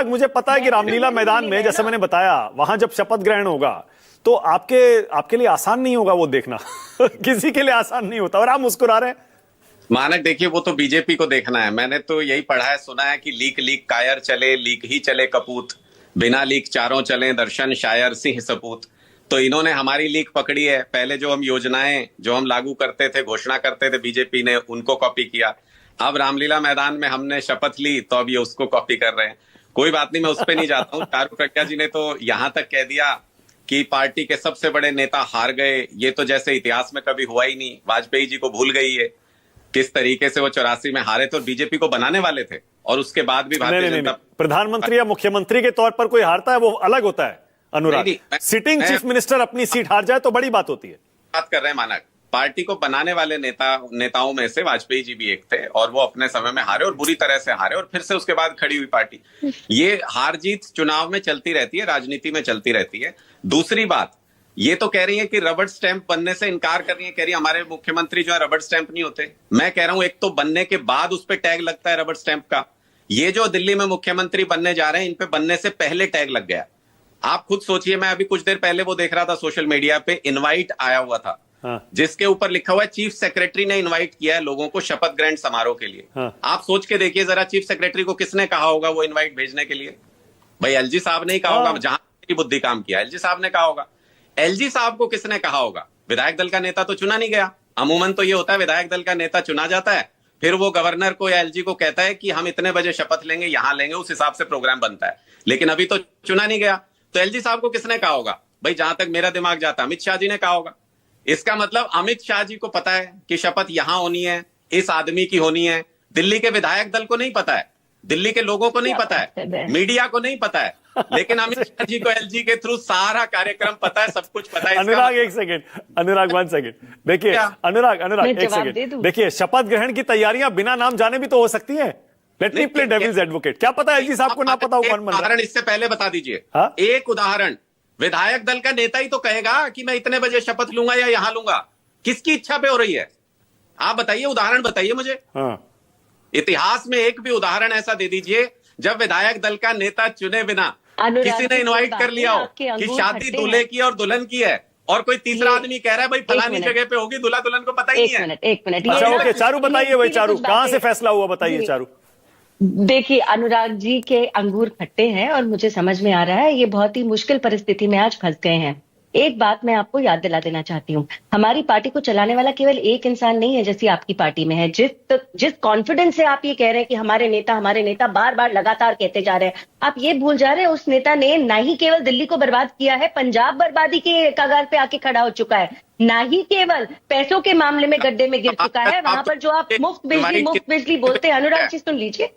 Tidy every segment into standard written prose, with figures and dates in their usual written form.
मुझे पता है कि रामलीला मैदान में, जैसे मैंने बताया, वहां जब शपथ ग्रहण होगा तो आपके लिए आसान नहीं होगा वो देखना। किसी के लिए आसान नहीं होता, और आप मुस्कुरा रहे हैं। मानक देखिए, वो तो बीजेपी को देखना है। मैंने तो यही पढ़ा है, सुना है कि लीक लीक कायर चले, लीक ही चले कपूत, बिना लीक चारों चले, दर्शन शायर सिंह सपूत। तो इन्होंने हमारी लीक पकड़ी है। पहले जो हम योजनाएं जो हम लागू करते थे, घोषणा करते थे, बीजेपी ने उनको कॉपी किया। अब रामलीला मैदान में हमने शपथ ली तो अब ये उसको कॉपी कर रहे हैं। कोई बात नहीं, मैं उस पर नहीं जाता हूँ। चारू प्रज्ञा जी ने तो यहां तक कह दिया कि पार्टी के सबसे बड़े नेता हार गए। ये तो जैसे इतिहास में कभी हुआ ही नहीं। वाजपेयी जी को भूल गई है किस तरीके से वो 84 में हारे थे और बीजेपी को बनाने वाले थे, और उसके बाद भी भारतीय जनता प्रधानमंत्री या मुख्यमंत्री के तौर पर कोई हारता है वो अलग होता है अनुराग। सिटिंग चीफ मिनिस्टर अपनी सीट हार जाए तो बड़ी बात होती है। बात कर रहे हैं मानक, पार्टी को बनाने वाले नेताओं में से वाजपेयी जी भी एक थे, और वो अपने समय में हारे और बुरी तरह से हारे, और फिर से उसके बाद खड़ी हुई पार्टी। ये हार जीत चुनाव में चलती रहती है, राजनीति में चलती रहती है। दूसरी बात, ये तो कह रही है कि रबड़ स्टैंप बनने से इनकार कर रही है, कह रही है हमारे मुख्यमंत्री जो है रबड़ स्टैंप नहीं होते। मैं कह रहा हूं, एक तो बनने के बाद उस पर टैग लगता है रबड़ स्टैंप का। ये जो दिल्ली में मुख्यमंत्री बनने जा रहे हैं, इन पे बनने से पहले टैग लग गया। आप खुद सोचिए, मैं अभी कुछ देर पहले वो देख रहा था, सोशल मीडिया पे इनवाइट आया हुआ था। हाँ। जिसके ऊपर लिखा हुआ है चीफ सेक्रेटरी ने इनवाइट किया है लोगों को शपथ ग्रहण समारोह के लिए। हाँ। आप सोच के देखिए जरा, चीफ सेक्रेटरी को किसने कहा होगा वो इनवाइट भेजने के लिए? भाई एलजी साहब ने ही कहा होगा, जहां की बुद्धि काम किया एलजी साहब ने कहा होगा। एलजी साहब को किसने कहा होगा? विधायक दल का नेता तो चुना नहीं गया। अमूमन तो ये होता है, विधायक दल का नेता चुना जाता है, फिर वो गवर्नर को या एलजी को कहता है कि हम इतने बजे शपथ लेंगे, यहां लेंगे, उस हिसाब से प्रोग्राम बनता है। लेकिन अभी तो चुना नहीं गया, तो एलजी साहब को किसने कहा होगा? भाई जहां तक मेरा दिमाग जाता है, अमित शाह जी ने कहा होगा। इसका मतलब अमित शाह जी को पता है कि शपथ यहां होनी है, इस आदमी की होनी है। दिल्ली के विधायक दल को नहीं पता है, दिल्ली के लोगों को नहीं पता है, मीडिया को नहीं पता है, लेकिन अमित शाह जी को एलजी के थ्रू सारा कार्यक्रम पता है, सब कुछ पता है। अनुराग एक सेकंड, अनुराग 1 सेकंड देखिए, अनुराग एक सेकंड देखिए, शपथ ग्रहण की तैयारियां बिना नाम जाने भी तो हो सकती है। Let me play devil's advocate. क्या पता एलजी साहब को ना पता हो कौन बन रहा है? उदाहरण इससे पहले बता दीजिए। एक उदाहरण, विधायक दल का नेता ही तो कहेगा कि मैं इतने बजे शपथ लूंगा या यहां लूंगा। किसकी इच्छा पे हो रही है? आप बताइए, उदाहरण बताइए मुझे। इतिहास में एक भी उदाहरण ऐसा दे दीजिए जब विधायक दल का नेता चुने बिना किसी ने इनवाइट कर लिया हो कि शादी दूल्हे की और दुल्हन की है, और कोई तीसरा आदमी कह रहा है भाई फलानी जगह पे होगी, दूल्हा दुल्हन को पता ही नहीं है। एक मिनट अच्छा ओके, चारू बताइए, भाई चारू कहां से फैसला हुआ, बताइए चारू। देखिए, अनुराग जी के अंगूर खट्टे हैं और मुझे समझ में आ रहा है ये बहुत ही मुश्किल परिस्थिति में आज फंस गए हैं। एक बात मैं आपको याद दिला देना चाहती हूँ, हमारी पार्टी को चलाने वाला केवल एक इंसान नहीं है जैसी आपकी पार्टी में है। जिस कॉन्फिडेंस से आप ये कह रहे हैं कि हमारे नेता बार बार लगातार कहते जा रहे हैं, आप ये भूल जा रहे हैं उस नेता ने ना ही केवल दिल्ली को बर्बाद किया है, पंजाब बर्बादी के कगार पे आके खड़ा हो चुका है। ना ही केवल पैसों के मामले में गड्ढे में गिर चुका है, वहां पर जो आप मुफ्त बिजली बोलते हैं, अनुराग जी सुन लीजिए,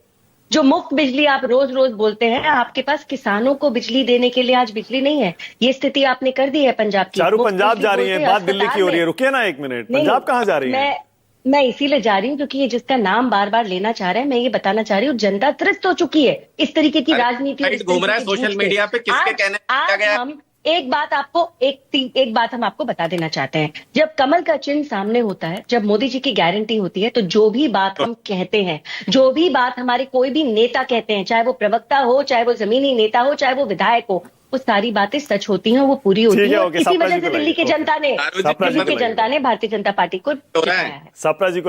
जो मुफ्त बिजली आप रोज रोज बोलते हैं, आपके पास किसानों को बिजली देने के लिए आज बिजली नहीं है। ये स्थिति आपने कर दी है पंजाब की। चारू पंजाब जा रही है, बात दिल्ली की हो रही है। रुकिए ना एक मिनट, पंजाब कहाँ जा रही है? मैं इसीलिए जा रही हूँ क्योंकि ये जिसका नाम बार बार लेना चाह रहे हैं, मैं ये बताना चाह रही हूँ, जनता त्रस्त हो चुकी है इस तरीके की राजनीति घूम रहा है सोशल मीडिया पे। किसके कहने हम एक बात हम आपको बता देना चाहते हैं, जब कमल का चिन्ह सामने होता है, जब मोदी जी की गारंटी होती है, तो जो भी बात हम कहते हैं, जो भी बात हमारे कोई भी नेता कहते हैं, चाहे वो प्रवक्ता हो, चाहे वो जमीनी नेता हो, चाहे वो विधायक हो, वो सारी बातें सच होती हैं, वो पूरी होती है। इसी वजह से दिल्ली की जनता ने भारतीय जनता पार्टी को सपना जी को